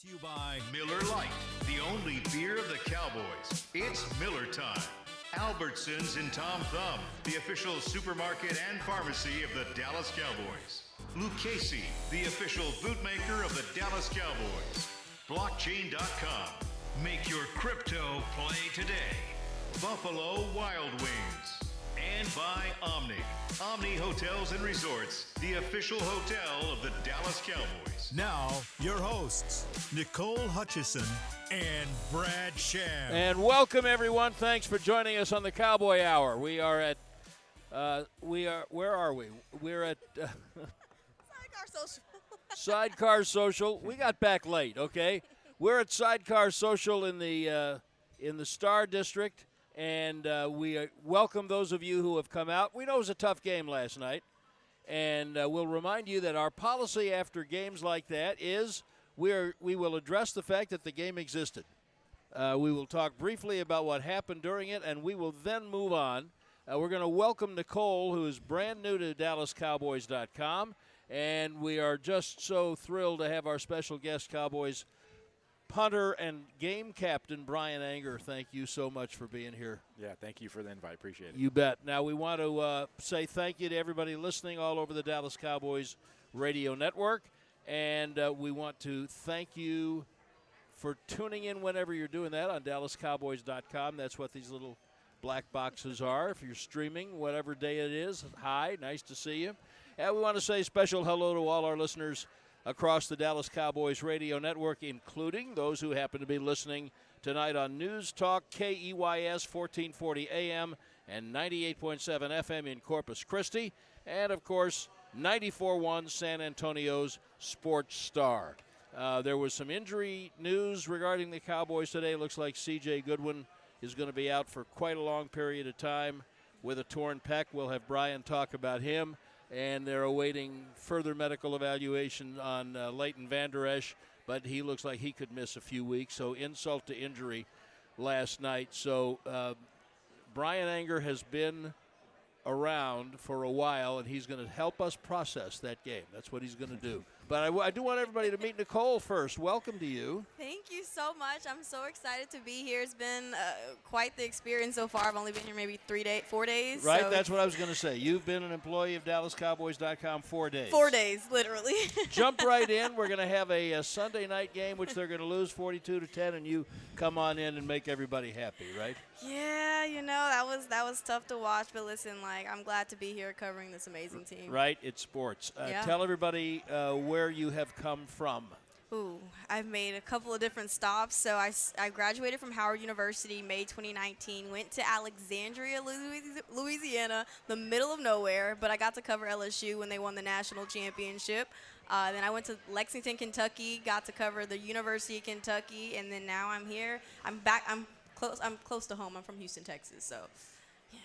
to you by Miller Lite, the only beer of the Cowboys. It's Miller time. Albertsons and Tom Thumb, the official supermarket and pharmacy of the Dallas Cowboys. Lucchese, the official bootmaker of the Dallas Cowboys. Blockchain.com. Make your crypto play today. Buffalo Wild Wings. And by Omni. Omni Hotels and Resorts, the official hotel of the Dallas Cowboys. Now, your hosts, Nicole Hutchison and Brad Sham. And welcome, everyone. Thanks for joining us on the Cowboy Hour. We are at, where are we? We're at Sidecar Social. Sidecar Social. We got back late, okay? We're at Sidecar Social in the Star District. And we welcome those of you who have come out. We know it was a tough game last night. And we'll remind you that our policy after games like that is we will address the fact that the game existed. We will talk briefly about what happened during it, and we will then move on. We're going to welcome Nicole, who is brand new to DallasCowboys.com. And we are just so thrilled to have our special guest, Cowboys punter and game captain Bryan Anger. Thank you so much for being here. Yeah, thank you for the invite. Appreciate it. You bet. Now we want to say thank you to everybody listening all over the Dallas Cowboys radio network, and we want to thank you for tuning in whenever you're doing that on DallasCowboys.com. That's what these little black boxes are. If you're streaming, whatever day it is, hi, nice to see you. And we want to say special hello to all our listeners across the Dallas Cowboys radio network, including those who happen to be listening tonight on News Talk KEYS 1440 AM and 98.7 FM in Corpus Christi, and, of course, 94.1 San Antonio's Sports Star. There was some injury news regarding the Cowboys today. Looks like C.J. Goodwin is going to be out for quite a long period of time with a torn pec. We'll have Bryan talk about him. And they're awaiting further medical evaluation on Leighton Vander Esch, but he looks like he could miss a few weeks. So insult to injury last night. So Bryan Anger has been around for a while, and he's going to help us process that game. That's what he's going to do. But I do want everybody to meet Nicole first. Welcome to you. Thank you so much. I'm so excited to be here. It's been quite the experience so far. I've only been here maybe 4 days. Right, so that's what I was going to say. You've been an employee of DallasCowboys.com 4 days. 4 days, literally. Jump right in. We're going to have a Sunday night game, which they're going to lose 42-10, and you come on in and make everybody happy, right? Yeah, that was tough to watch. But listen, I'm glad to be here covering this amazing team. Right, it's sports. Yeah. Tell everybody where you have come from. Ooh, I've made a couple of different stops. So I graduated from Howard University May 2019, went to Alexandria, Louisiana, the middle of nowhere, but I got to cover LSU when they won the national championship. Then I went to Lexington, Kentucky, got to cover the University of Kentucky, and then now I'm here. I'm back. I'm close to home. I'm from Houston, Texas, so yeah,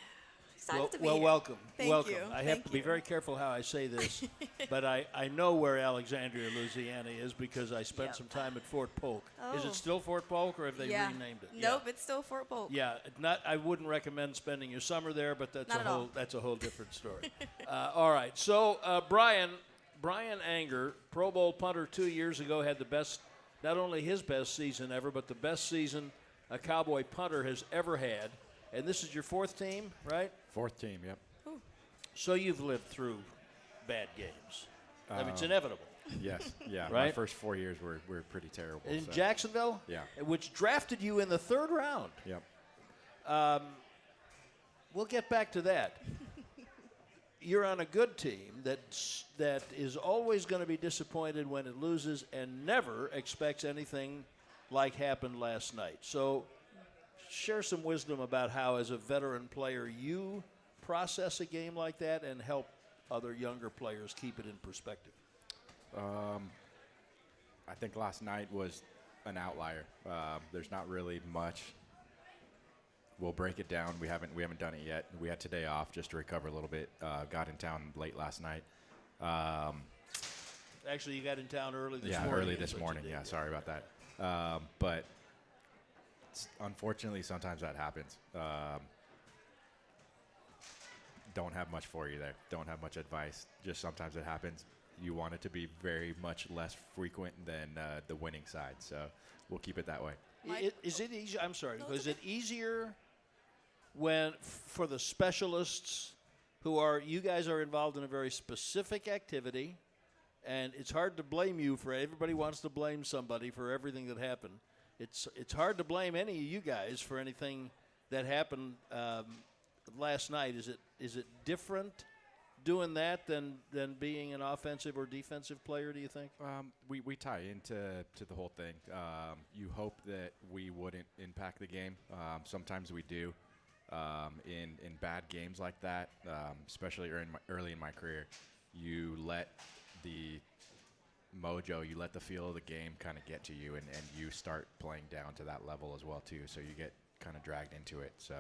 excited to be here. Welcome. Thank welcome. you. I have to be very careful how I say this, but I know where Alexandria, Louisiana is because I spent some time at Fort Polk. Is it still Fort Polk, or have they renamed it? Nope, it's still Fort Polk. Yeah, I wouldn't recommend spending your summer there, but that's a whole different story. All right, so Bryan Anger, Pro Bowl punter 2 years ago, had the best, not only his best season ever, but the best season a Cowboy punter has ever had. And this is your fourth team, right? Fourth team, yep. Ooh. So you've lived through bad games. I mean, it's inevitable. Yes, yeah. Right? My first 4 years were pretty terrible. In so. Jacksonville? Yeah. Which drafted you in the third round. Yep. We'll get back to that. You're on a good team that is always going to be disappointed when it loses and never expects anything like happened last night. So share some wisdom about how, as a veteran player, you process a game like that and help other younger players keep it in perspective. I think last night was an outlier. There's not really much. We'll break it down. We haven't done it yet. We had today off just to recover a little bit. Got in town late last night. Actually, you got in town early this morning. Yeah, early this morning. Yeah, sorry about that. But unfortunately, sometimes that happens. Don't have much for you there. Don't have much advice. Just sometimes it happens. you want it to be very much less frequent than the winning side. So we'll keep it that way. Is it easy? I'm sorry. No, Is it's it easier when for the specialists you guys are involved in a very specific activity, and it's hard to blame you for everybody wants to blame somebody for everything that happened. It's hard to blame any of you guys for anything that happened last night. Is it different doing that than being an offensive or defensive player, do you think? We tie into the whole thing. You hope that we wouldn't impact the game. Sometimes we do. In bad games like that, especially early in my career, you let the mojo, you let the feel of the game kind of get to you, and you start playing down to that level as well too. So you get kind of dragged into it. So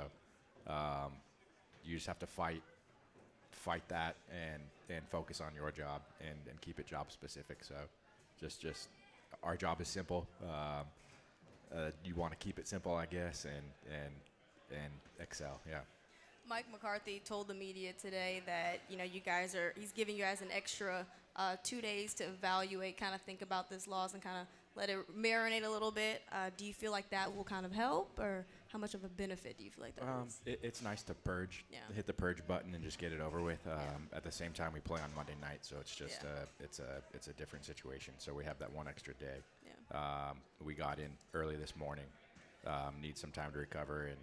you just have to fight that and focus on your job and keep it job specific. So just our job is simple. You want to keep it simple, I guess, and excel. Yeah. Mike McCarthy told the media today that, he's giving you guys an extra 2 days to evaluate, kind of think about this loss and kind of let it marinate a little bit. Do you feel like that will kind of help, or how much of a benefit do you feel like that is? It's nice to purge, hit the purge button and just get it over with. At the same time, we play on Monday night, so it's just it's a different situation. So we have that one extra day. Yeah. We got in early this morning. Need some time to recover, and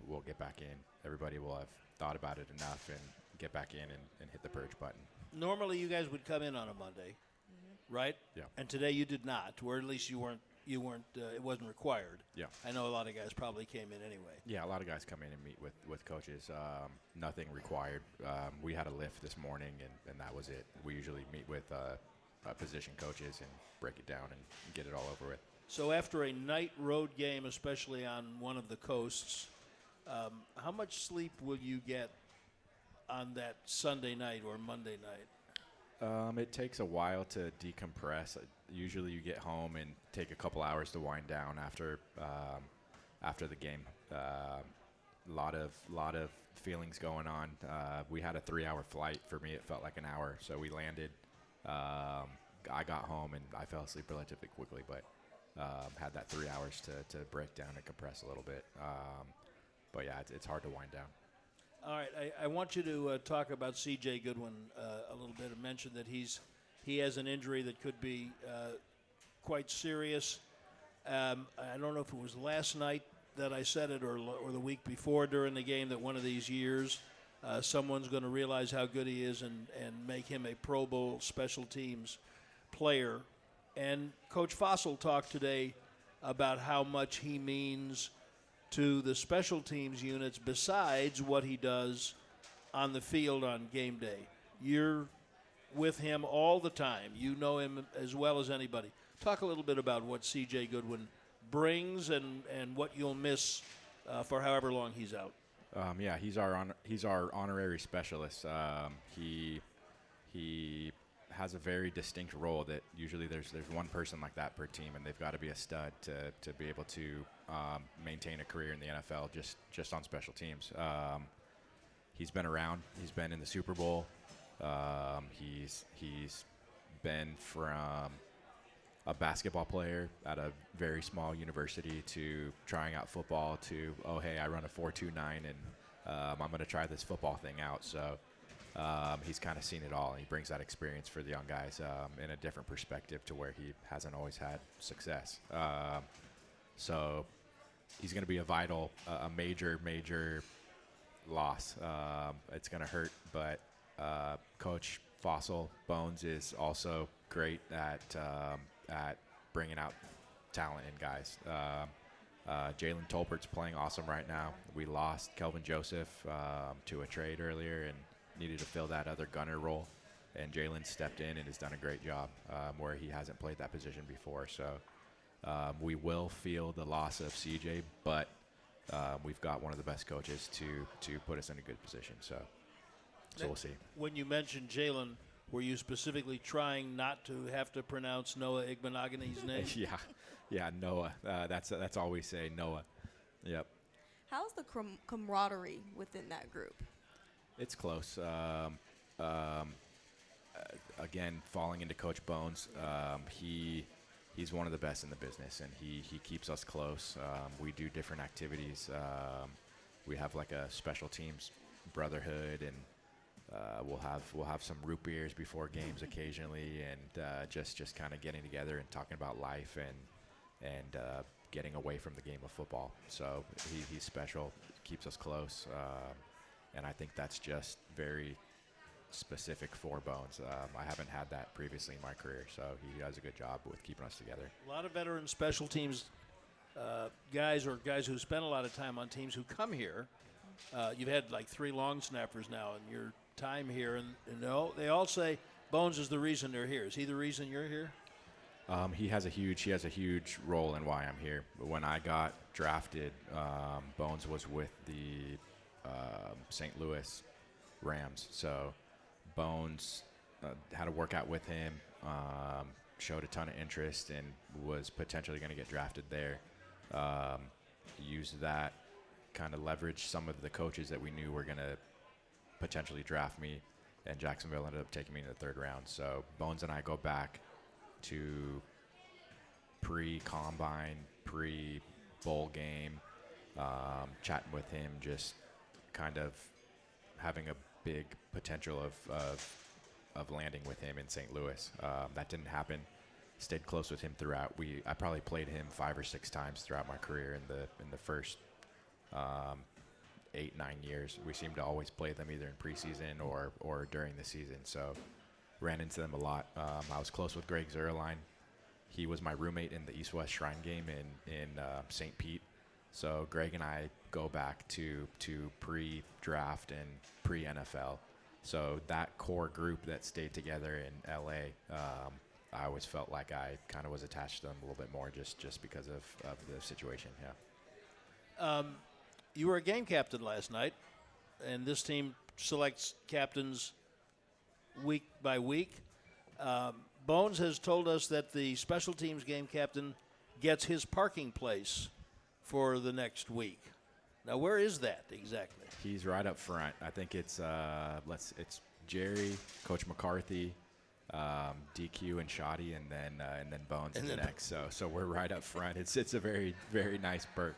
we'll get back in. Everybody will have thought about it enough and get back in and hit the purge button. Normally, you guys would come in on a Monday, right? Yeah. And today you did not, or at least you weren't. It wasn't required. Yeah. I know a lot of guys probably came in anyway. Yeah, a lot of guys come in and meet with coaches. Nothing required. We had a lift this morning, and that was it. We usually meet with position coaches and break it down and get it all over with. So after a night road game, especially on one of the coasts, how much sleep will you get on that Sunday night or Monday night? It takes a while to decompress. Usually you get home and take a couple hours to wind down after the game. A lot of feelings going on. We had a 3-hour flight. For me, it felt like an hour. So we landed. I got home and I fell asleep relatively quickly, but had that 3 hours to break down and compress a little bit. But yeah, it's hard to wind down. All right, I want you to talk about C.J. Goodwin a little bit, and mention that he has an injury that could be quite serious. I don't know if it was last night that I said it or the week before during the game that one of these years someone's going to realize how good he is and make him a Pro Bowl special teams player. And Coach Fossil talked today about how much he means to the special teams units besides what he does on the field on game day. You're with him all the time. You know him as well as anybody. Talk a little bit about what C.J. Goodwin brings and what you'll miss for however long he's out. Yeah, he's our honorary specialist. He has a very distinct role that usually there's one person like that per team, and they've got to be a stud to be able to maintain a career in the NFL just on special teams. He's been around. He's been in the Super Bowl. He's been from a basketball player at a very small university to trying out football to, oh, hey, I run a 4.29 and I'm going to try this football thing out. So he's kind of seen it all, and he brings that experience for the young guys in a different perspective to where he hasn't always had success. So he's going to be a major loss. It's going to hurt, but Coach Fossil Bones is also great at bringing out talent in guys. Jalen Tolbert's playing awesome right now. We lost Kelvin Joseph to a trade earlier and needed to fill that other gunner role, and Jalen stepped in and has done a great job where he hasn't played that position before. So we will feel the loss of CJ, but we've got one of the best coaches to put us in a good position. So we'll see. When you mentioned Jalen, were you specifically trying not to have to pronounce Noah Igbenogany's name? Yeah, Noah. That's all we say, Noah. Yep. How's the camaraderie within that group? It's close. again, falling into Coach Bones, he's one of the best in the business, and he keeps us close. We do different activities. We have like a special teams brotherhood, and we'll have some root beers before games occasionally, and just kind of getting together and talking about life and getting away from the game of football. So he's special, keeps us close, and I think that's just very specific for Bones. I haven't had that previously in my career, so he does a good job with keeping us together. A lot of veteran special teams guys who spend a lot of time on teams who come here. You've had like 3 long snappers now in your time here, and they all say Bones is the reason they're here. Is he the reason you're here? He has a huge role in why I'm here. When I got drafted, Bones was with the St. Louis Rams, so Bones had a workout with him, showed a ton of interest, and was potentially going to get drafted there. Used that, kind of leverage some of the coaches that we knew were going to potentially draft me, and Jacksonville ended up taking me in the 3rd round. So Bones and I go back to pre-combine, pre-bowl game, chatting with him, just kind of having a big potential of landing with him in St. Louis. That didn't happen. Stayed close with him throughout. I probably played him 5 or 6 times throughout my career in the first 8-9 years. We seemed to always play them either in preseason or during the season. So ran into them a lot. I was close with Greg Zerline. He was my roommate in the East-West Shrine game in St. Pete. So Greg and I go back to pre-draft and pre-NFL. So that core group that stayed together in L.A., I always felt like I kind of was attached to them a little bit more just because of the situation, yeah. You were a game captain last night, and this team selects captains week by week. Bones has told us that the special teams game captain gets his parking place for the next week. Now, where is that exactly? He's right up front. I think it's Jerry, Coach McCarthy, DQ and Shoddy, and then Bones is next. So we're right up front. It's a very, very nice perk.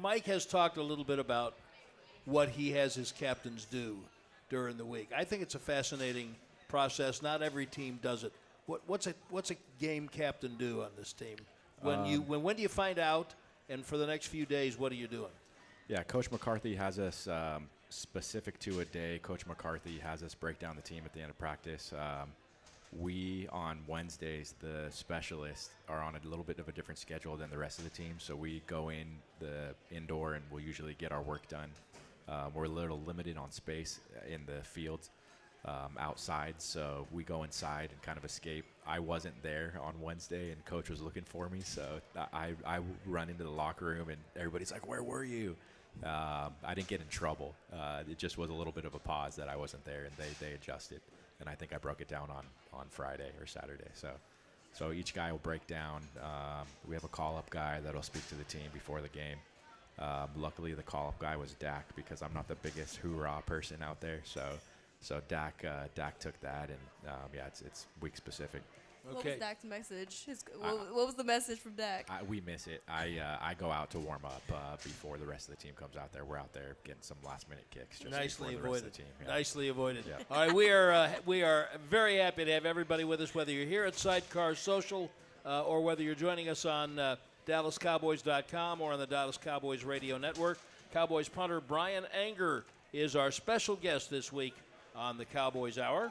Mike has talked a little bit about what he has his captains do during the week. I think it's a fascinating process. Not every team does it. What's a game captain do on this team? When do you find out? And for the next few days, what are you doing? Yeah, Coach McCarthy has us specific to a day. Coach McCarthy has us break down the team at the end of practice. We, on Wednesdays, the specialists are on a little bit of a different schedule than the rest of the team. So we go in the indoor, and we'll usually get our work done. We're a little limited on space in the fields outside, so we go inside and kind of escape. I wasn't there on Wednesday, and Coach was looking for me, so I run into the locker room, and everybody's like, "Where were you?" I didn't get in trouble. It just was a little bit of a pause that I wasn't there, and they adjusted. And I think I broke it down on Friday or Saturday. So each guy will break down. We have a call-up guy that'll speak to the team before the game. Luckily, the call-up guy was Dak, because I'm not the biggest hoorah person out there. So Dak took that, and it's week specific. Okay. What was Dak's message? What was the message from Dak? We miss it. I go out to warm up before the rest of the team comes out there. We're out there getting some last-minute kicks. Just Nicely before the rest of the team. Yeah. Nicely avoided. Yeah. All right, we are very happy to have everybody with us, whether you're here at Sidecar Social or whether you're joining us on DallasCowboys.com or on the Dallas Cowboys Radio Network. Cowboys punter Bryan Anger is our special guest this week on the Cowboys Hour.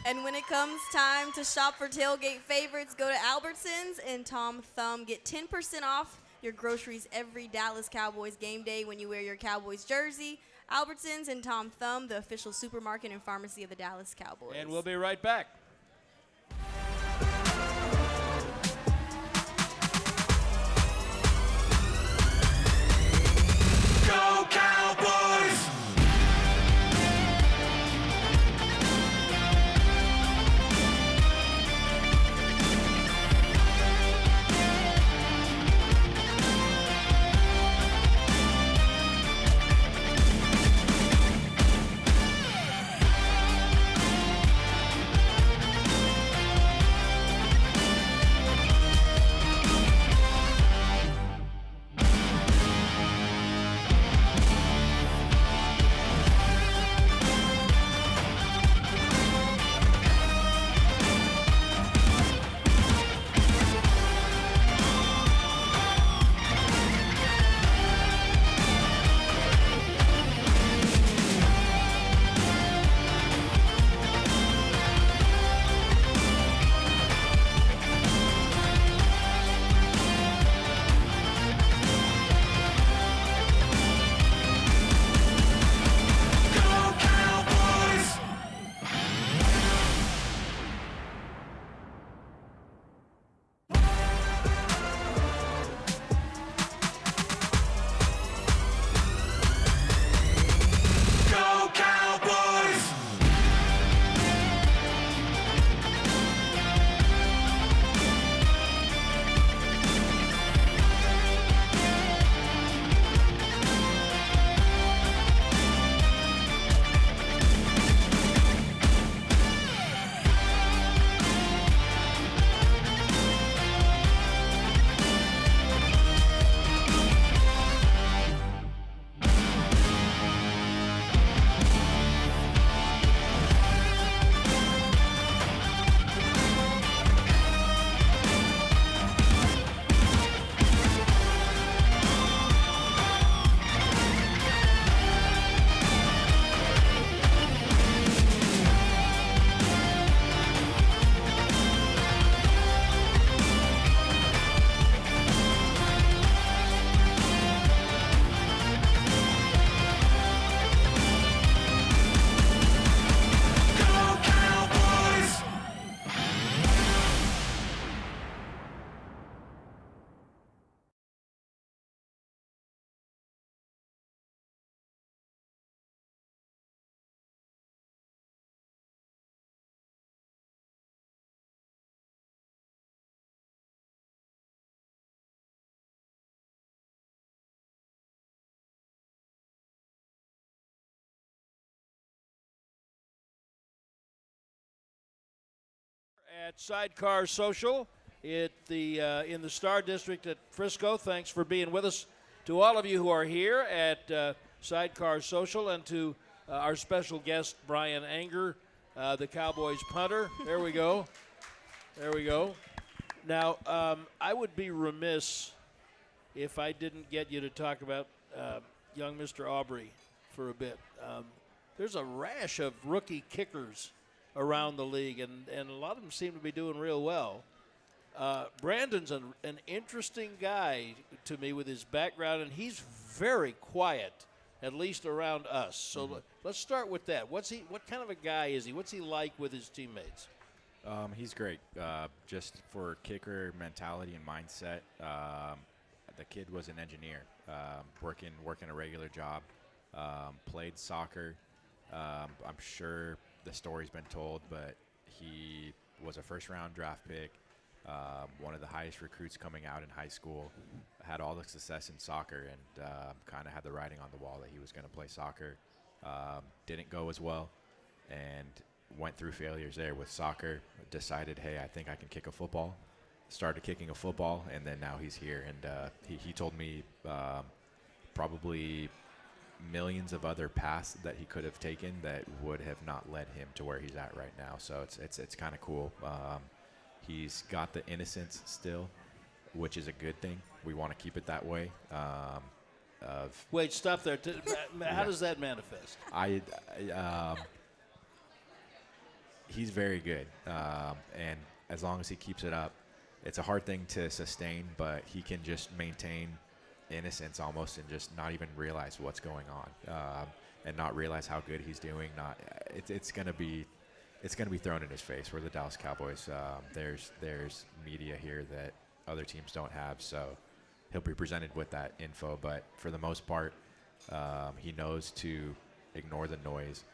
And when it comes time to shop for tailgate favorites, go to Albertsons and Tom Thumb. Get 10% off your groceries every Dallas Cowboys game day when you wear your Cowboys jersey. Albertsons and Tom Thumb, the official supermarket and pharmacy of the Dallas Cowboys. And we'll be right back. Go Cowboys! at Sidecar Social in the Star District at Frisco. Thanks for being with us. To all of you who are here at Sidecar Social, and to our special guest, Bryan Anger, the Cowboys punter. There we go. There we go. Now, I would be remiss if I didn't get you to talk about young Mr. Aubrey for a bit. There's a rash of rookie kickers around the league, and a lot of them seem to be doing real well. Brandon's an interesting guy to me with his background, and he's very quiet, at least around us. So let's start with that. What kind of a guy is he? What's he like with his teammates? He's great. Just for kicker mentality and mindset, the kid was an engineer, working a regular job, played soccer. I'm sure the story's been told, but he was a first-round draft pick, one of the highest recruits coming out in high school, had all the success in soccer, and kind of had the writing on the wall that he was going to play soccer. Didn't go as well, and went through failures there with soccer, decided, hey, I think I can kick a football. Started kicking a football, and then now he's here. And he told me probably millions of other paths that he could have taken that would have not led him to where he's at right now. So it's kind of cool. He's got the innocence still, which is a good thing. We want to keep it that way. Wait, stop there. How does that manifest? He's very good, and as long as he keeps it up, it's a hard thing to sustain, but he can just maintain innocence almost and just not even realize what's going on, and not realize how good he's doing. It's gonna be thrown in his face. We're the Dallas Cowboys. There's media here that other teams don't have, so he'll be presented with that info. But for the most part, he knows to ignore the noise.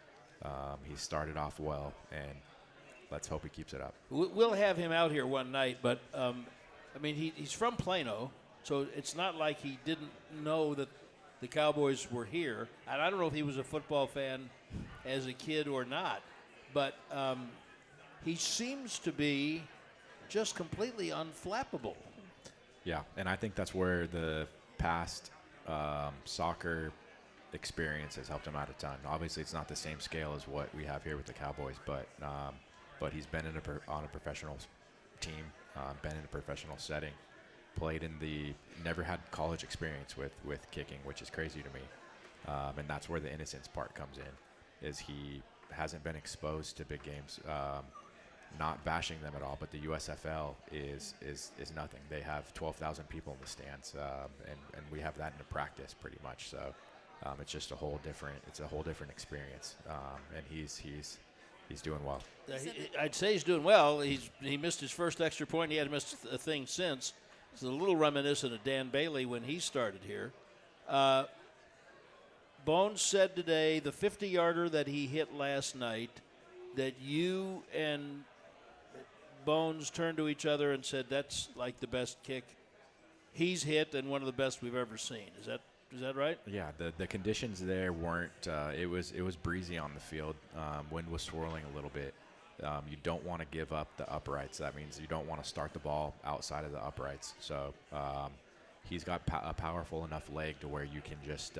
He started off well, and let's hope he keeps it up. We'll have him out here one night, but he's from Plano, so it's not like he didn't know that the Cowboys were here. And I don't know if he was a football fan as a kid or not, but he seems to be just completely unflappable. Yeah, and I think that's where the past soccer experience has helped him out a ton. Obviously, it's not the same scale as what we have here with the Cowboys, but he's been on a professional team, been in a professional setting, played never had college experience with kicking, which is crazy to me. And that's where the innocence part comes in, is he hasn't been exposed to big games. Not bashing them at all, but the USFL is nothing. They have 12,000 people in the stands, and we have that in a practice pretty much. So it's just a whole different experience, and he's doing well. I'd say he's doing well. He missed his first extra point. He hadn't missed a thing since. It's a little reminiscent of Dan Bailey when he started here. Bones said today the 50-yarder that he hit last night, that you and Bones turned to each other and said that's like the best kick he's hit and one of the best we've ever seen. Is that right? Yeah, the conditions there weren't. It was breezy on the field. Wind was swirling a little bit. You don't want to give up the uprights. That means you don't want to start the ball outside of the uprights. So he's got a powerful enough leg to where you can just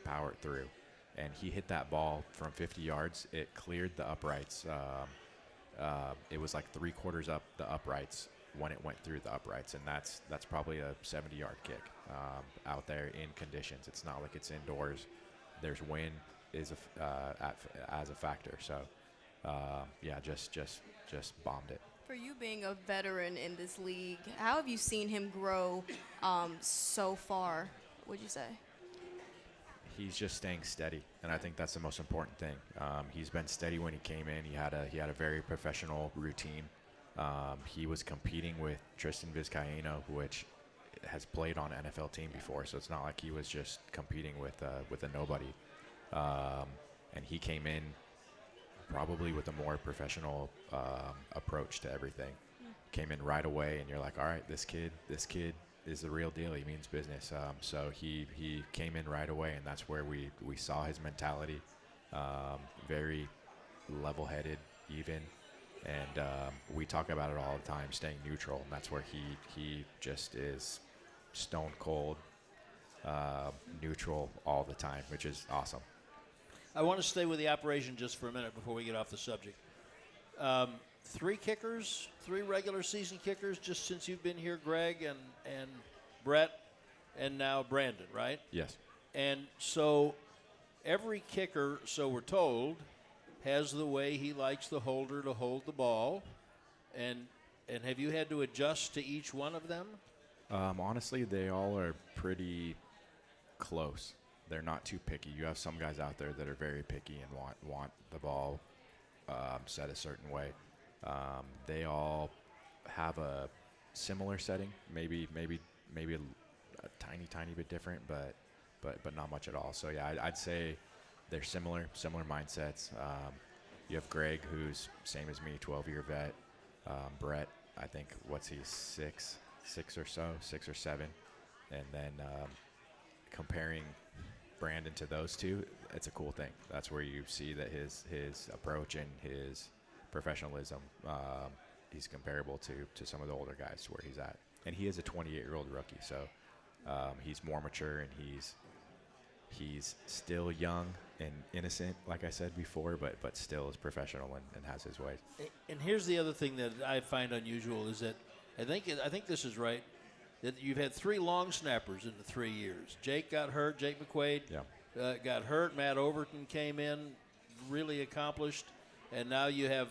power it through. And he hit that ball from 50 yards. It cleared the uprights. It was like 3/4 up the uprights when it went through the uprights, and that's probably a 70-yard kick out there in conditions. It's not like it's indoors. There's wind as a factor. So just bombed it. For you being a veteran in this league, how have you seen him grow so far, would you say? He's just staying steady, and I think that's the most important thing. He's been steady when he came in. He had a very professional routine. He was competing with Tristan Vizcaino, which has played on an NFL team before, so it's not like he was just competing with a nobody. And he came in probably with a more professional approach to everything. Came in right away, and you're like, all right, this kid is the real deal. He means business. So he came in right away, and that's where we saw his mentality. Very level-headed, even. And we talk about it all the time, staying neutral, and that's where he just is stone cold, neutral all the time, which is awesome. I want to stay with the operation just for a minute before we get off the subject. 3 kickers, 3 regular season kickers, just since you've been here, Greg and Brett, and now Brandon, right? Yes. And so every kicker, so we're told, has the way he likes the holder to hold the ball. And have you had to adjust to each one of them? Honestly, they all are pretty close. They're not too picky. You have some guys out there that are very picky and want the ball set a certain way. They all have a similar setting, maybe a tiny bit different, but not much at all. So yeah, I'd say they're similar mindsets. You have Greg, who's same as me, 12-year vet. Brett, I think, what's he, six or seven, and then comparing Brandon to those two, it's a cool thing. That's where you see that his approach and his professionalism, he's comparable to some of the older guys where he's at. And he is a 28-year-old rookie, so he's more mature, and he's still young and innocent, like I said before, but still is professional and has his way. And here's the other thing that I find unusual is that I think this is right, that you've had 3 long snappers in the 3 years. Jake got hurt. Jake McQuaid got hurt. Matt Overton came in, really accomplished. And now you have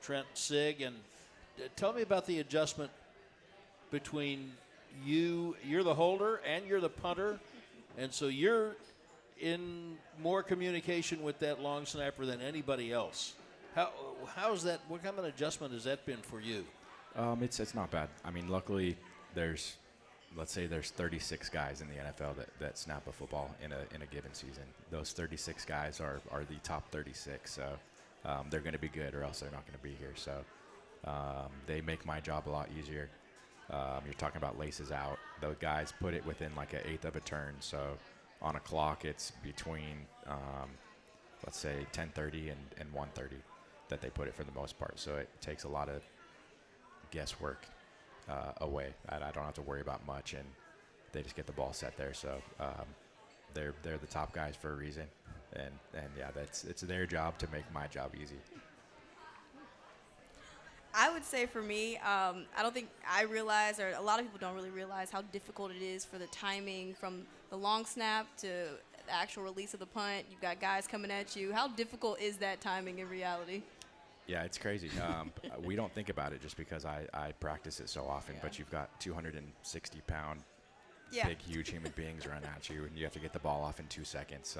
Trent Sig. And tell me about the adjustment between you're the holder and you're the punter. And so you're in more communication with that long snapper than anybody else. How's that? What kind of an adjustment has that been for you? It's not bad. I mean, luckily let's say there's 36 guys in the NFL that snap a football in a given season. Those 36 guys are the top 36, so they're going to be good, or else they're not going to be here. So they make my job a lot easier. You're talking about laces out. The guys put it within like an eighth of a turn. So on a clock, it's between let's say 10:30 and 1:30 that they put it for the most part. So it takes a lot of guesswork away. I don't have to worry about much, and they just get the ball set there. So they're the top guys for a reason, and yeah, it's their job to make my job easy. I would say for me, I don't think I realize, or a lot of people don't really realize how difficult it is for the timing from the long snap to the actual release of the punt. You've got guys coming at you. How difficult is that timing in reality? Yeah, it's crazy. We don't think about it just because I practice it so often, but you've got 260-pound, big, huge human beings run at you, and you have to get the ball off in 2 seconds.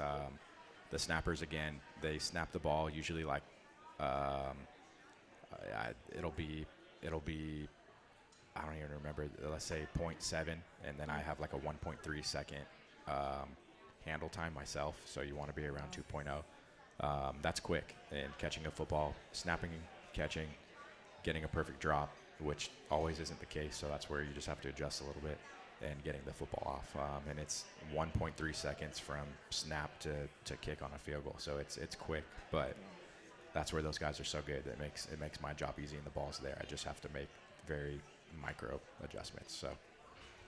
The snappers, again, they snap the ball usually like it'll be I don't even remember, let's say 0.7, and then I have like a 1.3 second handle time myself, so you want to be around 2.0. That's quick, and catching a football, snapping, catching, getting a perfect drop, which always isn't the case, so that's where you just have to adjust a little bit and getting the football off. And it's 1.3 seconds from snap to kick on a field goal, so it's quick, but that's where those guys are so good. It makes my job easy, and the ball's there. I just have to make very micro adjustments. So,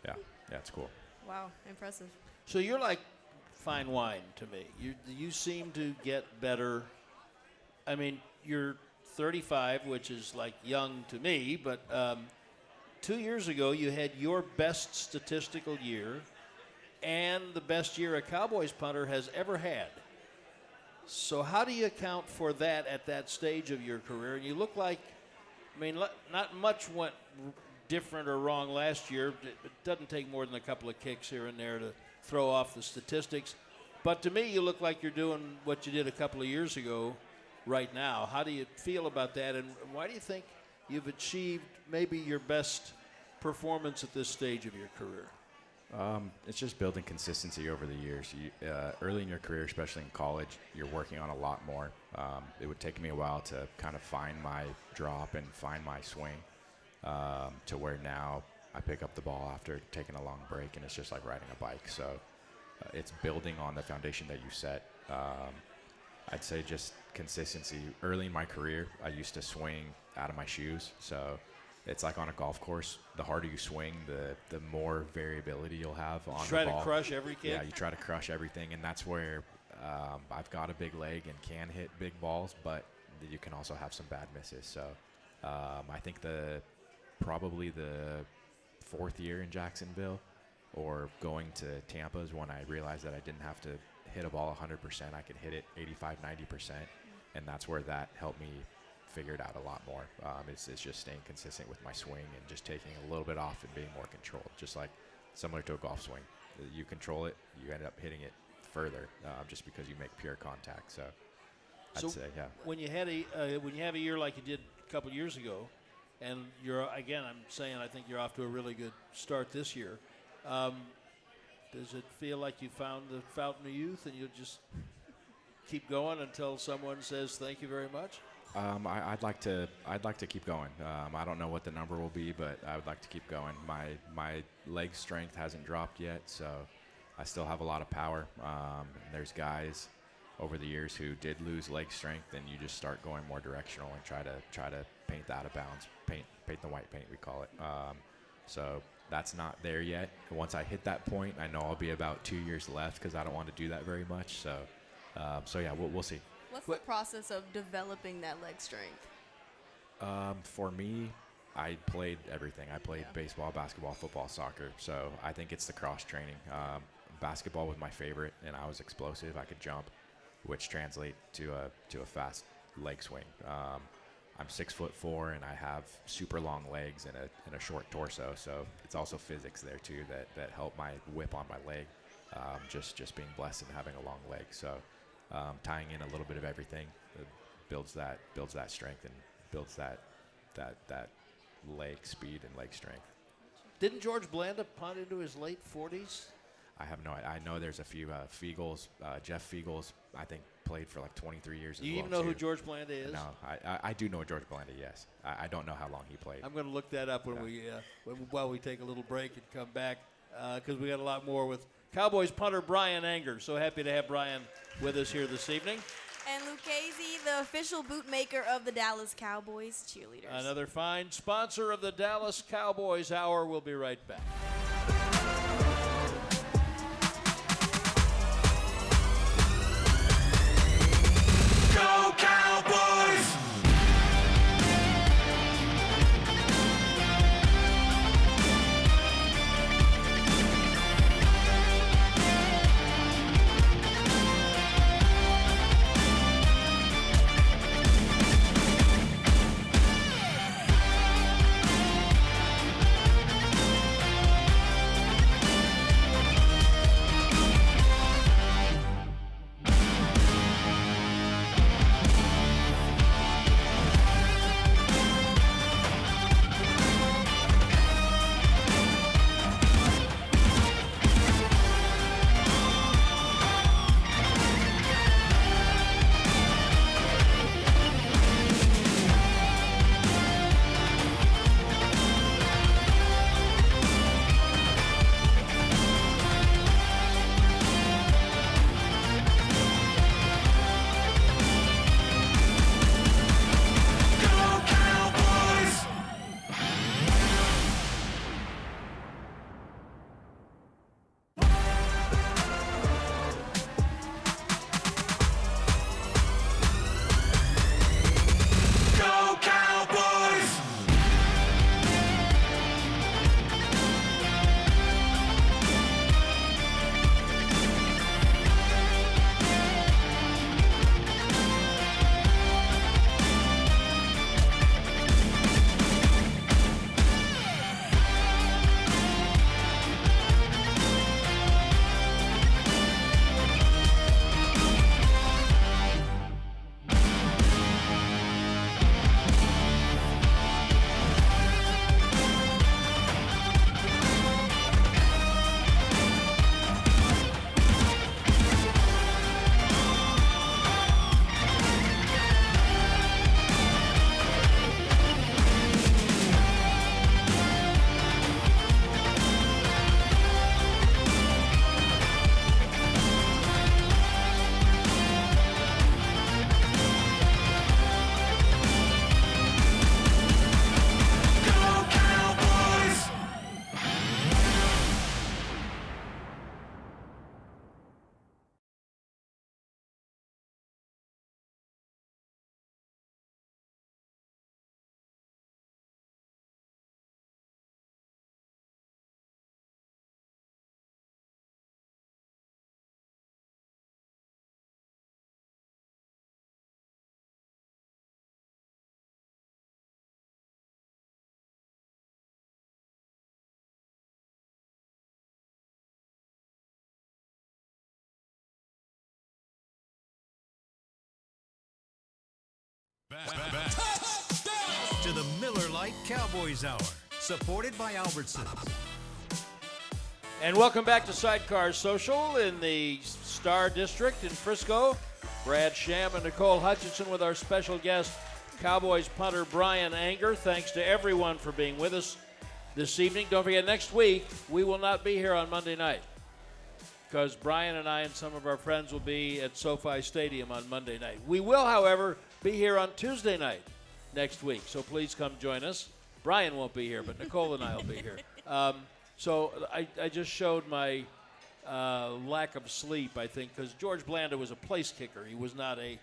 yeah, it's cool. Wow, impressive. So you're like fine wine to me. You seem to get better. I mean, you're 35, which is like young to me, but 2 years ago you had your best statistical year and the best year a Cowboys punter has ever had. So how do you account for that at that stage of your career? And you look like, I mean, not much went different or wrong last year. It doesn't take more than a couple of kicks here and there to throw off the statistics. But to me, you look like you're doing what you did a couple of years ago right now. How do you feel about that? And why do you think you've achieved maybe your best performance at this stage of your career? It's just building consistency over the years. Early in your career, especially in college, you're working on a lot more. It would take me a while to kind of find my drop and find my swing, to where now I pick up the ball after taking a long break, and it's just like riding a bike. So it's building on the foundation that you set. I'd say just consistency. Early in my career, I used to swing out of my shoes. So it's like on a golf course. The harder you swing, the more variability you'll have on the ball. Try to crush every kick. Yeah, you try to crush everything, and that's where I've got a big leg and can hit big balls, but you can also have some bad misses. So I think probably the 4th year in Jacksonville or going to Tampa is when I realized that I didn't have to hit a ball 100%. I could hit it 85, 90%, and that's where that helped me figure it out a lot more. It's just staying consistent with my swing and just taking a little bit off and being more controlled, just like similar to a golf swing. You control it, you end up hitting it further just because you make pure contact. So I'd say, yeah. When you had when you have a year like you did a couple years ago, and I'm saying I think you're off to a really good start this year. Does it feel like you found the fountain of youth and you'll just keep going until someone says thank you very much? I'd like to keep going. I don't know what the number will be, but I would like to keep going. My leg strength hasn't dropped yet, so I still have a lot of power. And there's guys over the years who did lose leg strength, and you just start going more directional and try to paint the out of bounds, paint the white paint, we call it. So that's not there yet. And once I hit that point, I know I'll be about 2 years left because I don't want to do that very much. So yeah, we'll see. What's the process of developing that leg strength? For me, I played everything. I played baseball, basketball, football, soccer. So I think it's the cross training. Basketball was my favorite, and I was explosive. I could jump, which translate to a fast leg swing. I'm 6'4", and I have super long legs and a short torso. So it's also physics there too that help my whip on my leg. Just being blessed and having a long leg. So tying in a little bit of everything builds that strength and builds that leg speed and leg strength. Didn't George Blanda punt into his late 40s? I have no idea. I know there's a few Fiegels. Jeff Fiegels, I think, played for like 23 years. Do you even know who George Blanda is? No, I do know George Blanda. Yes, I don't know how long he played. I'm going to look that up while we take a little break and come back because we got a lot more with Cowboys punter Bryan Anger. So happy to have Bryan with us here this evening. And Lucchese, the official bootmaker of the Dallas Cowboys cheerleaders. Another fine sponsor of the Dallas Cowboys Hour. We'll be right back. Go Cowboys! Back to the Miller Lite Cowboys Hour, supported by Albertsons. And welcome back to Sidecar Social in the Star District in Frisco. Brad Sham and Nicole Hutchison with our special guest, Cowboys punter Bryan Anger. Thanks to everyone for being with us this evening. Don't forget, next week, we will not be here on Monday night because Bryan and I and some of our friends will be at SoFi Stadium on Monday night. We will, however, be here on Tuesday night next week, so please come join us. Bryan won't be here, but Nicole and I will be here. So I just showed my lack of sleep, I think, because George Blanda was a place kicker. He was not a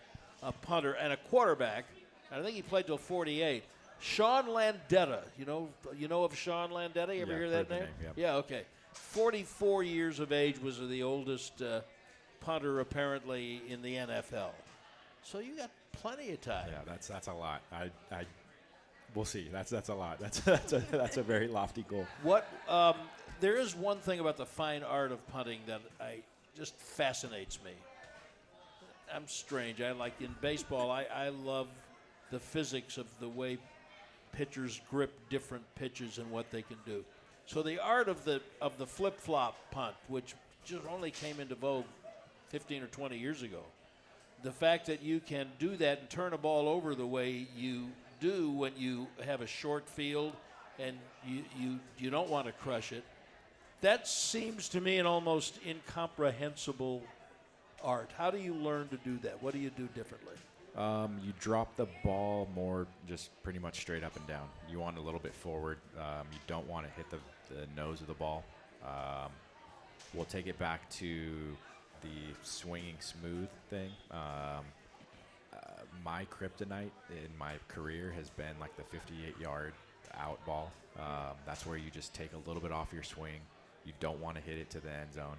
punter and a quarterback. And I think he played till 48. Sean Landetta, you know of Sean Landetta? You ever hear that name? Yep. Yeah, okay. 44 years of age, was the oldest punter apparently in the NFL. So you got plenty of time. Yeah, that's a lot. We'll see. That's a lot. That's a very lofty goal. What there is one thing about the fine art of punting that just fascinates me. I'm strange. I like in baseball. I love the physics of the way pitchers grip different pitches and what they can do. So the art of the flip-flop punt, which just only came into vogue 15 or 20 years ago, the fact that you can do that and turn a ball over the way you do when you have a short field and you don't want to crush it, that seems to me an almost incomprehensible art. How do you learn to do that? What do you do differently? You drop the ball more just pretty much straight up and down. You want a little bit forward. You don't want to hit the nose of the ball. We'll take it back to the swinging smooth thing. My kryptonite in my career has been like the 58-yard out ball. That's where you just take a little bit off your swing. You don't want to hit it to the end zone.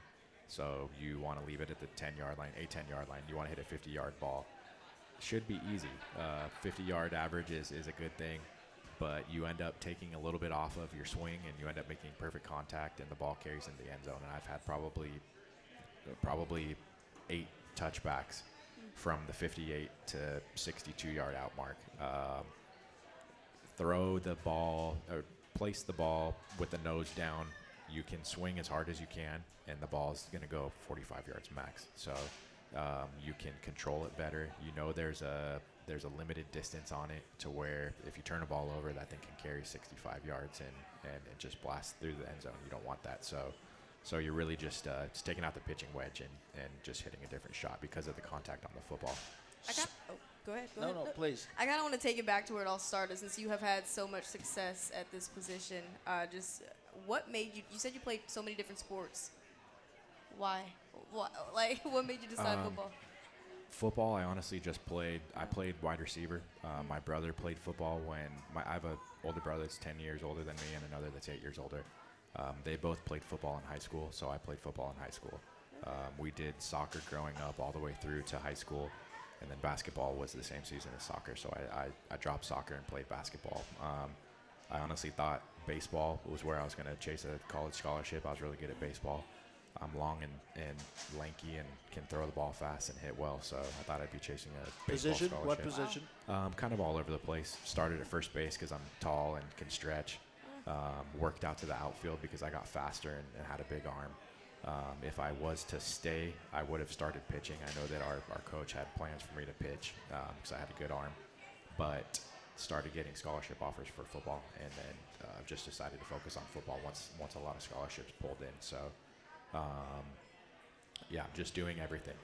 So you want to leave it at the 10-yard line, a 10-yard line. You want to hit a 50-yard ball. Should be easy. 50-yard average is a good thing, but you end up taking a little bit off of your swing and you end up making perfect contact and the ball carries into the end zone. And I've had probably 8 touchbacks from the 58 to 62-yard out mark. Throw the ball or place the ball with the nose down. You can swing as hard as you can, and the ball is going to go 45 yards max. So you can control it better. You know there's a limited distance on it to where if you turn a ball over, that thing can carry 65 yards and it just blasts through the end zone. You don't want that. So you're really just taking out the pitching wedge and just hitting a different shot because of the contact on the football. Go ahead. No, please. I kind of want to take it back to where it all started, since you have had so much success at this position. Just what made you? You said you played so many different sports. Why? What made you decide football? Football, I honestly just played. I played wide receiver. My brother played football I have an older brother that's 10 years older than me and another that's 8 years older. They both played football in high school, so I played football in high school. We did soccer growing up all the way through to high school, and then basketball was the same season as soccer, so I dropped soccer and played basketball. I honestly thought baseball was where I was going to chase a college scholarship. I was really good at baseball. I'm long and lanky and can throw the ball fast and hit well, so I thought I'd be chasing a baseball Position? scholarship. What position? Kind of all over the place. Started at first base because I'm tall and can stretch. Worked out to the outfield because I got faster and had a big arm. If I was to stay, I would have started pitching. I know that our coach had plans for me to pitch because I had a good arm, but started getting scholarship offers for football, and then just decided to focus on football once a lot of scholarships pulled in. So, just doing everything.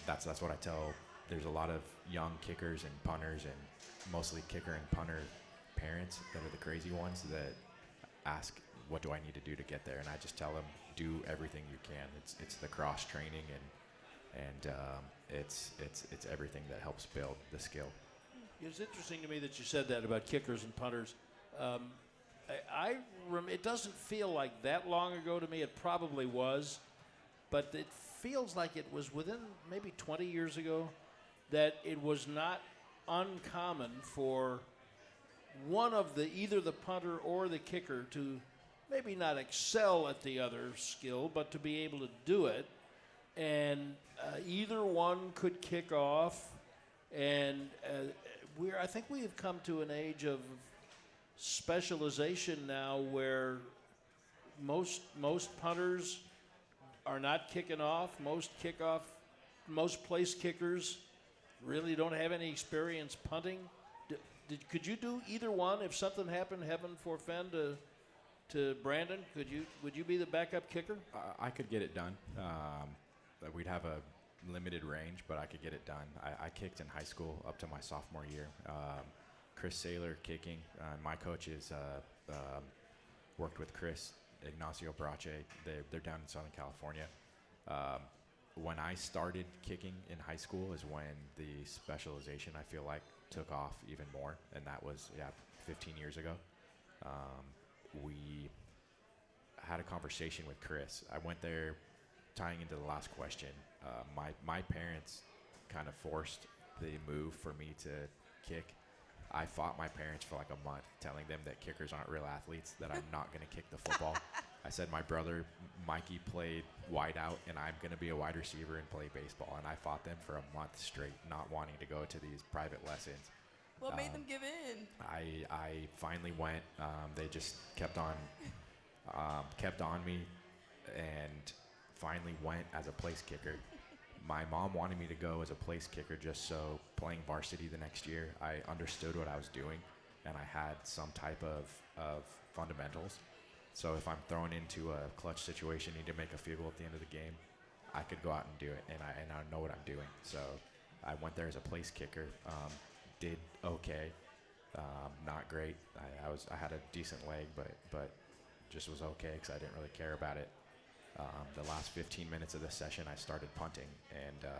That's what I tell. There's a lot of young kickers and punters, and mostly kicker and punter parents that are the crazy ones that ask, what do I need to do to get there? And I just tell them, do everything you can. It's the cross training and it's everything that helps build the skill. It's interesting to me that you said that about kickers and punters. It doesn't feel like that long ago to me. It probably was, but it feels like it was within maybe 20 years ago that it was not uncommon for one of either the punter or the kicker to maybe not excel at the other skill, but to be able to do it. And either one could kick off, And I think we have come to an age of specialization now where most punters are not kicking off. Most place kickers really don't have any experience punting. Could you do either one if something happened, heaven forfend, to Brandon? Would you be the backup kicker? I could get it done. We'd have a limited range, but I could get it done. I kicked in high school up to my sophomore year. Chris Saylor kicking. My coaches worked with Chris, Ignacio Brache. They're down in Southern California. When I started kicking in high school is when the specialization, I feel like, took off even more, and that was 15 years ago. We had a conversation with Chris. I went there, tying into the last question. My parents kind of forced the move for me to kick. I fought my parents for like a month, telling them that kickers aren't real athletes, that I'm not going to kick the football. I said my brother Mikey played wide out, and I'm going to be a wide receiver and play baseball. And I fought them for a month straight, not wanting to go to these private lessons. What made them give in? I finally went. They just kept on me, and finally went as a place kicker. My mom wanted me to go as a place kicker just so playing varsity the next year, I understood what I was doing, and I had some type of fundamentals. So if I'm thrown into a clutch situation, need to make a field goal at the end of the game, I could go out and do it, and I know what I'm doing. So I went there as a place kicker. Did okay, not great. I had a decent leg, but just was okay because I didn't really care about it. The last 15 minutes of the session, I started punting, and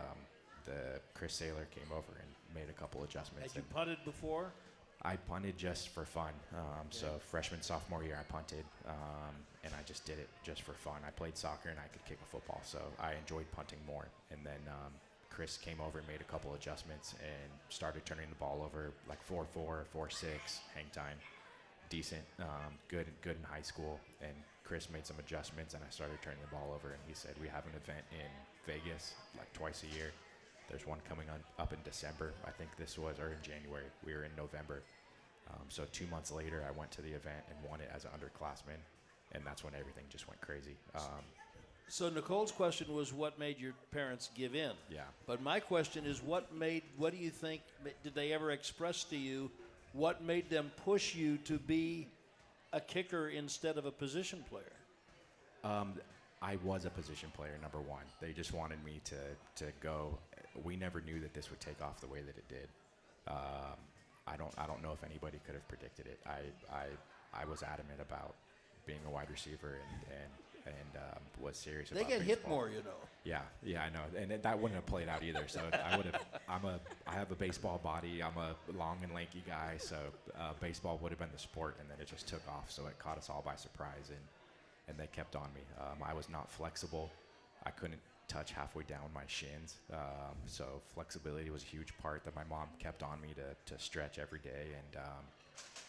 the Chris Saylor came over and made a couple adjustments. Had you punted before? I punted just for fun. So freshman, sophomore year, I punted, and I just did it just for fun. I played soccer, and I could kick a football, so I enjoyed punting more. And then Chris came over and made a couple adjustments and started turning the ball over, like 4-4, 4-6, hang time, decent, good in high school. And Chris made some adjustments, and I started turning the ball over. And he said, we have an event in Vegas like twice a year. There's one coming up in December. I think or in January. We were in November. So 2 months later, I went to the event and won it as an underclassman, and that's when everything just went crazy. So Nicole's question was, what made your parents give in? Yeah. But my question is, what do you think, did they ever express to you, what made them push you to be a kicker instead of a position player? I was a position player, number one. They just wanted me to go. We never knew that this would take off the way that it did. I don't know if anybody could have predicted it. I was adamant about being a wide receiver and was serious about baseball. They get hit more, you know. Yeah, I know, and that wouldn't have played out either. So I have a baseball body. I'm a long and lanky guy, so baseball would have been the sport, and then it just took off. So it caught us all by surprise, and they kept on me. I was not flexible. I couldn't touch halfway down my shins. So flexibility was a huge part that my mom kept on me to stretch every day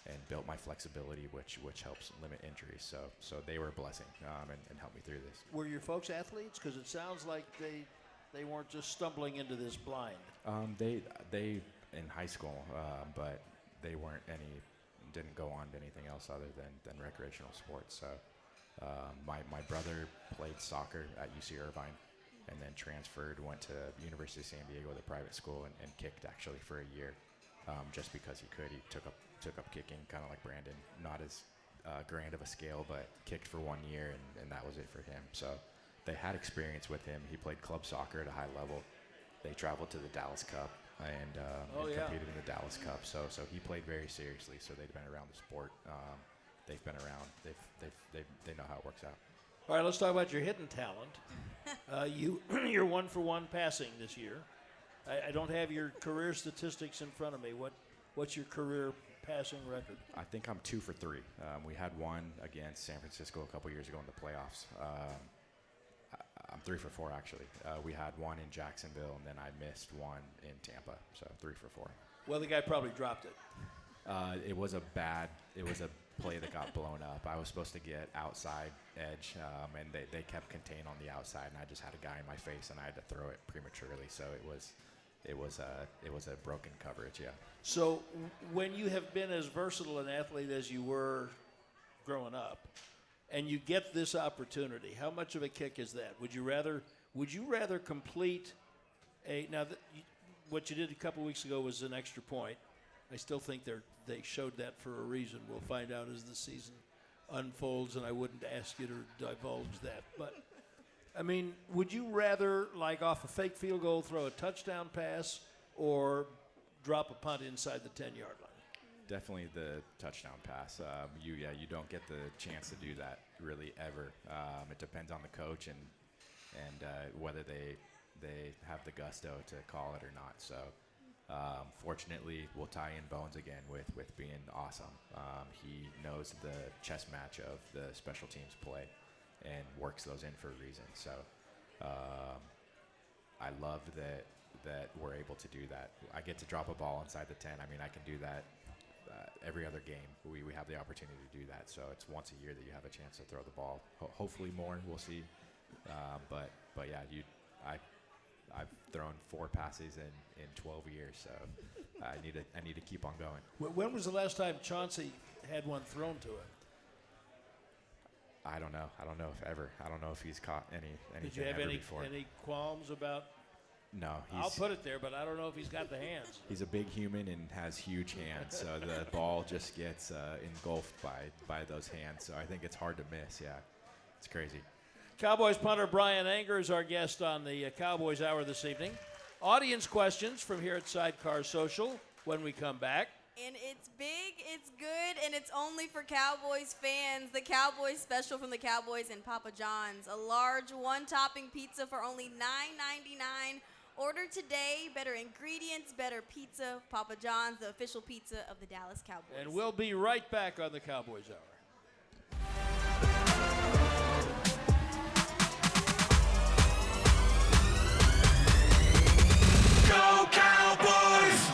and built my flexibility, which helps limit injuries. So they were a blessing and helped me through this. Were your folks athletes? Because it sounds like they weren't just stumbling into this blind. They in high school, but they didn't go on to anything else other than recreational sports. So my brother played soccer at UC Irvine, and then transferred, went to University of San Diego, the private school, and kicked actually for a year, just because he could. He took up kicking, kind of like Brandon, not as grand of a scale, but kicked for 1 year, and that was it for him. So they had experience with him. He played club soccer at a high level. They traveled to the Dallas Cup and competed in the Dallas Cup. So he played very seriously. So they'd been around the sport. They've been around. They know how it works out. All right, let's talk about your hitting talent. You're 1-for-1 passing this year. I don't have your career statistics in front of me. What's your career passing record? I think I'm 2 for 3. We had one against San Francisco a couple years ago in the playoffs. I'm 3 for 4 actually. We had one in Jacksonville, and then I missed one in Tampa. So 3 for 4. Well, the guy probably dropped it. It was a play that got blown up. I was supposed to get outside edge, and they kept contained on the outside, and I just had a guy in my face, and I had to throw it prematurely. So it was a broken coverage. Yeah. So when you have been as versatile an athlete as you were growing up, and you get this opportunity, how much of a kick is that? Would you rather complete what you did a couple weeks ago was an extra point. I still think they showed that for a reason. We'll find out as the season unfolds, and I wouldn't ask you to divulge that. But, I mean, would you rather, like off a fake field goal, throw a touchdown pass or drop a punt inside the 10-yard line? Definitely the touchdown pass. You don't get the chance to do that really ever. It depends on the coach and whether they have the gusto to call it or not. So fortunately, we'll tie in Bones again with being awesome. He knows the chess match of the special teams play and works those in for a reason. So I love that we're able to do that. I get to drop a ball inside the 10. I mean, I can do that every other game. We have the opportunity to do that. So it's once a year that you have a chance to throw the ball. Hopefully more. We'll see. But yeah, I've thrown 4 passes in 12 years, so I need to keep on going. When was the last time Chauncey had one thrown to him? I don't know. I don't know if ever. I don't know if he's caught anything Did you have ever before. any qualms about? No, I'll put it there, but I don't know if he's got the hands. He's a big human and has huge hands, so the ball just gets engulfed by those hands. So I think it's hard to miss. Yeah, it's crazy. Cowboys punter Bryan Anger is our guest on the Cowboys Hour this evening. Audience questions from here at Sidecar Social when we come back. And it's big, it's good, and it's only for Cowboys fans. The Cowboys special from the Cowboys and Papa John's. A large one-topping pizza for only $9.99. Order today. Better ingredients, better pizza. Papa John's, the official pizza of the Dallas Cowboys. And we'll be right back on the Cowboys Hour. Go Cowboys!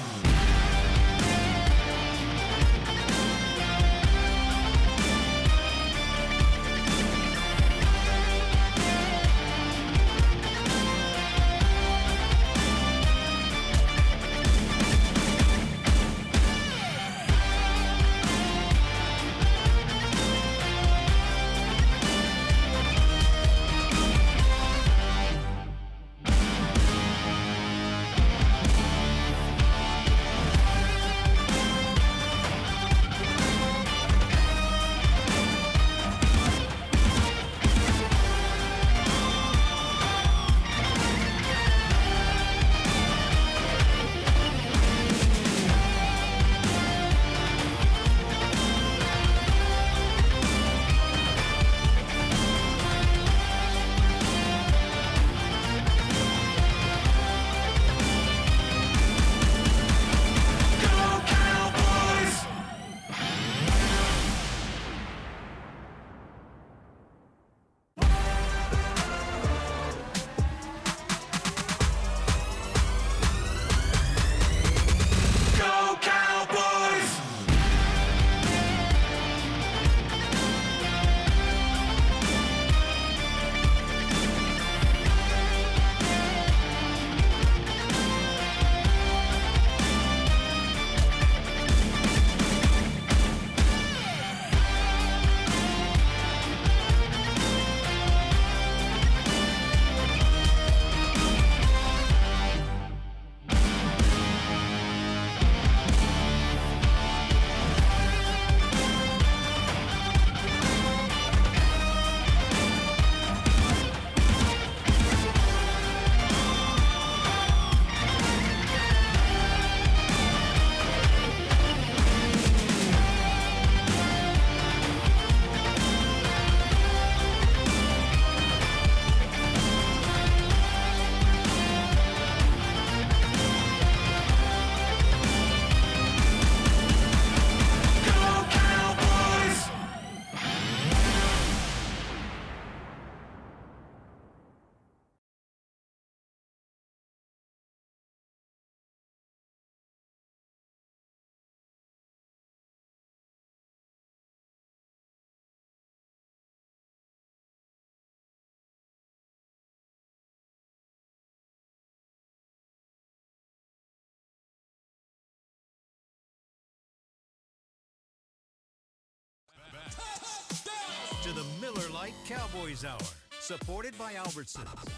to the Miller Lite Cowboys Hour, supported by Albertsons.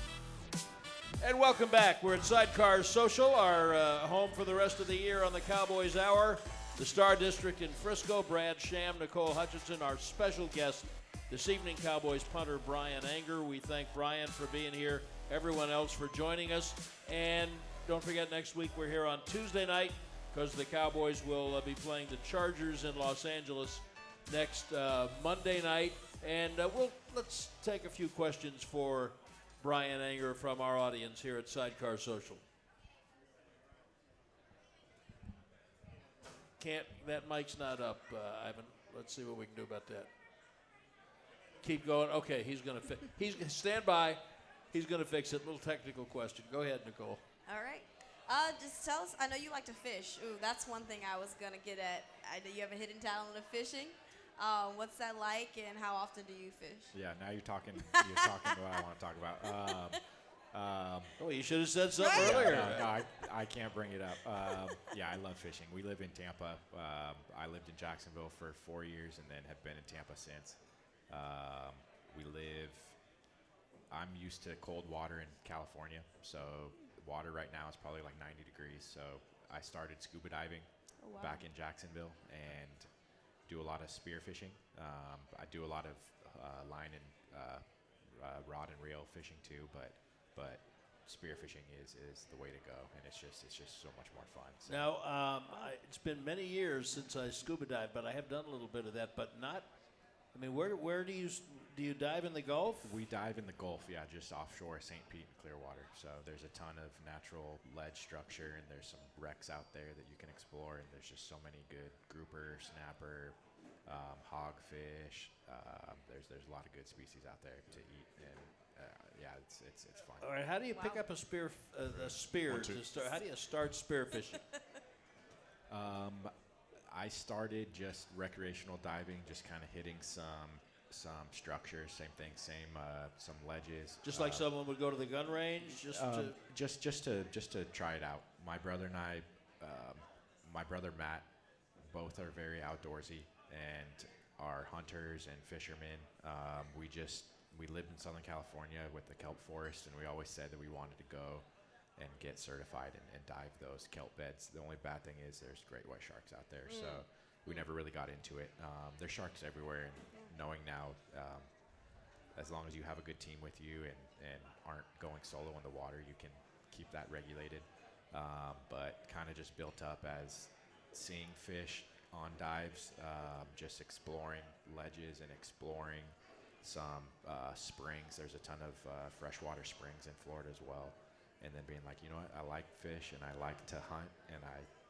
And welcome back. We're at Sidecar Social, our home for the rest of the year on the Cowboys Hour. The Star District in Frisco, Brad Sham, Nicole Hutchison, our special guest this evening, Cowboys punter Bryan Anger. We thank Bryan for being here, everyone else for joining us. And don't forget, next week we're here on Tuesday night because the Cowboys will be playing the Chargers in Los Angeles next Monday night. And let's take a few questions for Bryan Anger from our audience here at Sidecar Social. That mic's not up, Ivan. Let's see what we can do about that. Keep going. Okay, he's going to stand by. He's going to fix it. Little technical question. Go ahead, Nicole. All right. Just tell us, I know you like to fish. Ooh, that's one thing I was going to get at. I know you have a hidden talent of fishing. What's that like, and how often do you fish? Yeah, now you're talking what I want to talk about. Oh, you should have said something Right? earlier. No, I can't bring it up. Yeah, I love fishing. We live in Tampa. I lived in Jacksonville for 4 years and then have been in Tampa since. I'm used to cold water in California, so water right now is probably like 90 degrees. So I started scuba diving back in Jacksonville and do a lot of spear fishing. I do a lot of line and rod and reel fishing too, but spear fishing is the way to go, and it's just so much more fun. So. Now, it's been many years since I scuba dived, but I have done a little bit of that, but not. I mean, where do you dive in the Gulf? We dive in the Gulf, yeah, just offshore St. Pete and Clearwater. So there's a ton of natural ledge structure, and there's some wrecks out there that you can explore, and there's just so many good grouper, snapper, hogfish. There's a lot of good species out there to eat, and yeah, it's fun. All right, how do you pick up a spear to start? How do you start spear fishing? I started just recreational diving, just kind of hitting some structures. Same thing, some ledges. Just like someone would go to the gun range, just to try it out. My brother and I, my brother Matt, both are very outdoorsy and are hunters and fishermen. We lived in Southern California with the kelp forest, and we always said that we wanted to go and get certified and dive those kelp beds. The only bad thing is there's great white sharks out there, so we never really got into it. There's sharks everywhere, and knowing now, as long as you have a good team with you and aren't going solo in the water, you can keep that regulated. But kind of just built up as seeing fish on dives, just exploring ledges and exploring some springs. There's a ton of freshwater springs in Florida as well. And then being like, you know what, I like fish and I like to hunt, and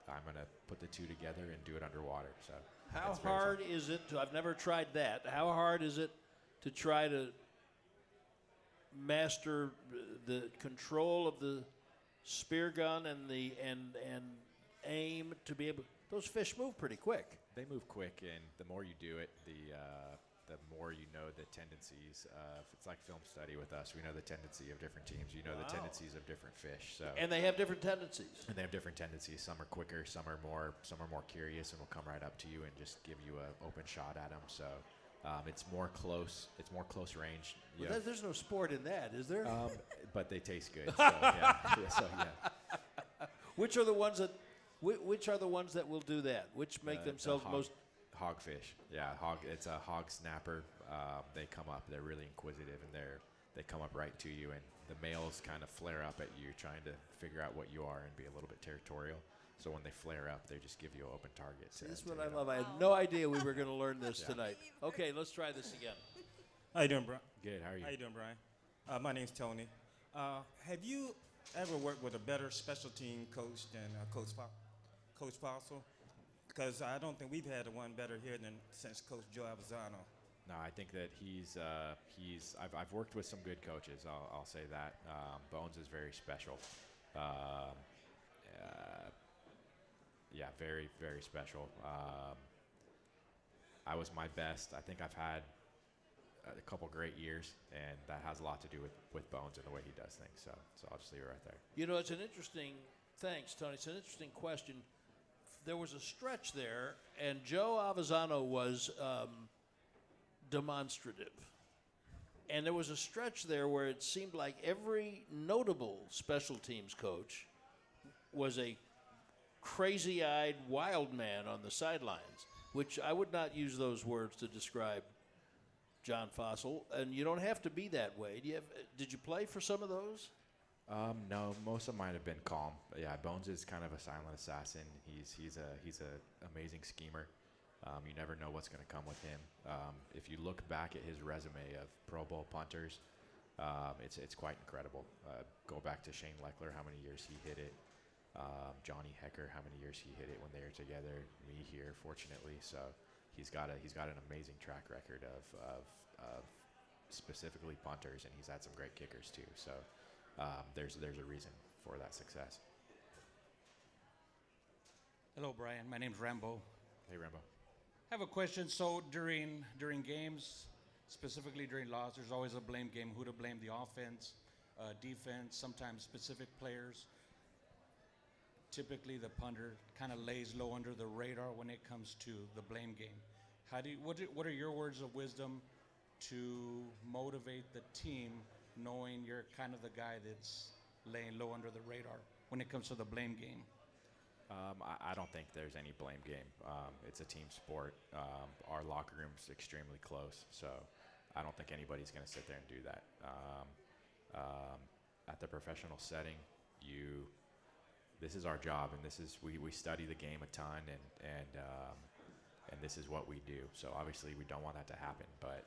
I'm going to put the two together and do it underwater. So how hard is it I've never tried that. How hard is it to try to master the control of the spear gun and the and aim to be able? Those fish move pretty quick. They move quick, and the more you do it, the more you know the tendencies. It's like film study with us. We know the tendency of different teams. You know the tendencies of different fish. So and they have different tendencies. And they have different tendencies. Some are quicker. Some are more curious and will come right up to you and just give you an open shot at them. So it's more close. It's more close range. Well, there's no sport in that, is there? But they taste good. So yeah. Which are the ones that will do that? Which make themselves most? Hogfish, yeah. It's a hog snapper. They come up. They're really inquisitive, and they come up right to you. And the males kind of flare up at you, trying to figure out what you are and be a little bit territorial. So when they flare up, they just give you an open target. That's what I love. I had no idea we were going to learn this tonight. Okay, let's try this again. How you doing, Brian? Good. How are you? How you doing, Brian? My name's Tony. Have you ever worked with a better special team coach than Coach Fossil? Because I don't think we've had one better here since Coach Joe Avizano. No, I think that I've worked with some good coaches. I'll say that. Bones is very special. Yeah, very, very special. I was my best. I think I've had a couple great years, and that has a lot to do with Bones and the way he does things. So I'll just leave it right there. You know, it's an interesting. Thanks, Tony. It's an interesting question. There was a stretch there, and Joe Avizano was demonstrative. And there was a stretch there where it seemed like every notable special teams coach was a crazy-eyed wild man on the sidelines, which I would not use those words to describe John Fossil. And you don't have to be that way. Did you play for some of those? No, most of mine have been calm. Yeah, Bones is kind of a silent assassin. He's a amazing schemer. You never know what's going to come with him. If you look back at his resume of Pro Bowl punters, it's quite incredible. Go back to Shane Leckler, how many years he hit it. Johnny Hecker, how many years he hit it when they were together. Me here, fortunately. So he's got an amazing track record of specifically punters, and he's had some great kickers too. So there's a reason for that success. Hello, Brian. My name's Rambo. Hey, Rambo. I have a question. So during games, specifically during loss, there's always a blame game. Who to blame? The offense, defense, sometimes specific players. Typically, the punter kind of lays low under the radar when it comes to the blame game. What are your words of wisdom to motivate the team, knowing you're kind of the guy that's laying low under the radar when it comes to the blame game? I don't think there's any blame game. It's a team sport. Our locker room's extremely close, so I don't think anybody's going to sit there and do that. At the professional setting, this is our job, and we study the game a ton, and this is what we do. So obviously we don't want that to happen, but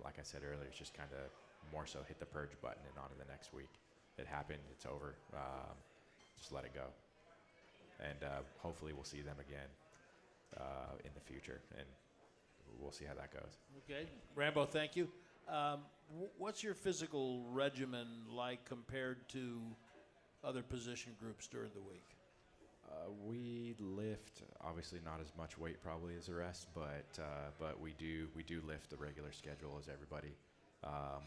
like I said earlier, it's just kind of more so hit the purge button and on to the next week. It happened. It's over. Just let it go. And hopefully we'll see them again in the future, and we'll see how that goes. Okay. Rambo, thank you. What's your physical regimen like compared to other position groups during the week? We lift, obviously not as much weight probably as the rest, but we do lift the regular schedule as everybody.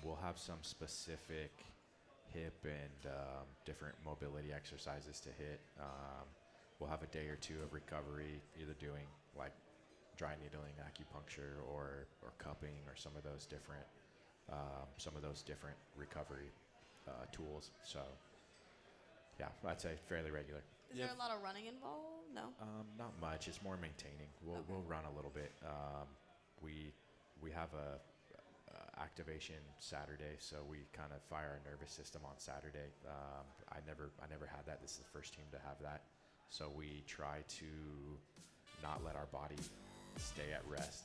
We'll have some specific hip and different mobility exercises to hit. We'll have a day or two of recovery, either doing like dry needling, acupuncture, or cupping, or some of those different recovery tools. So, yeah, I'd say fairly regular. Is there a lot of running involved? No. Not much. It's more maintaining. We'll run a little bit. We have a activation Saturday, so we kind of fire our nervous system on Saturday. I never had that. This is the first team to have that. So we try to not let our body stay at rest.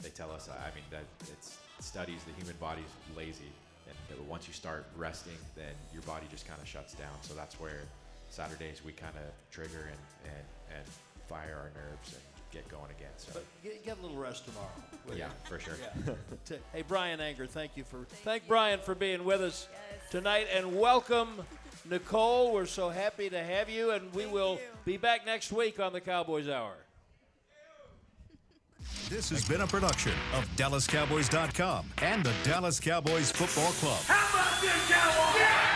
They tell us, that it's studies, the human body's lazy, and that once you start resting, then your body just kind of shuts down. So that's where Saturdays we kind of trigger and fire our nerves and get going again. So But get a little rest tomorrow. yeah, for sure. Yeah. Hey, Bryan Anger, thank Bryan for being with us tonight, and welcome Nicole. We're so happy to have you, and we will be back next week on the Cowboys Hour. This has been a production of DallasCowboys.com and the Dallas Cowboys Football Club. How about this, Cowboys? Yeah!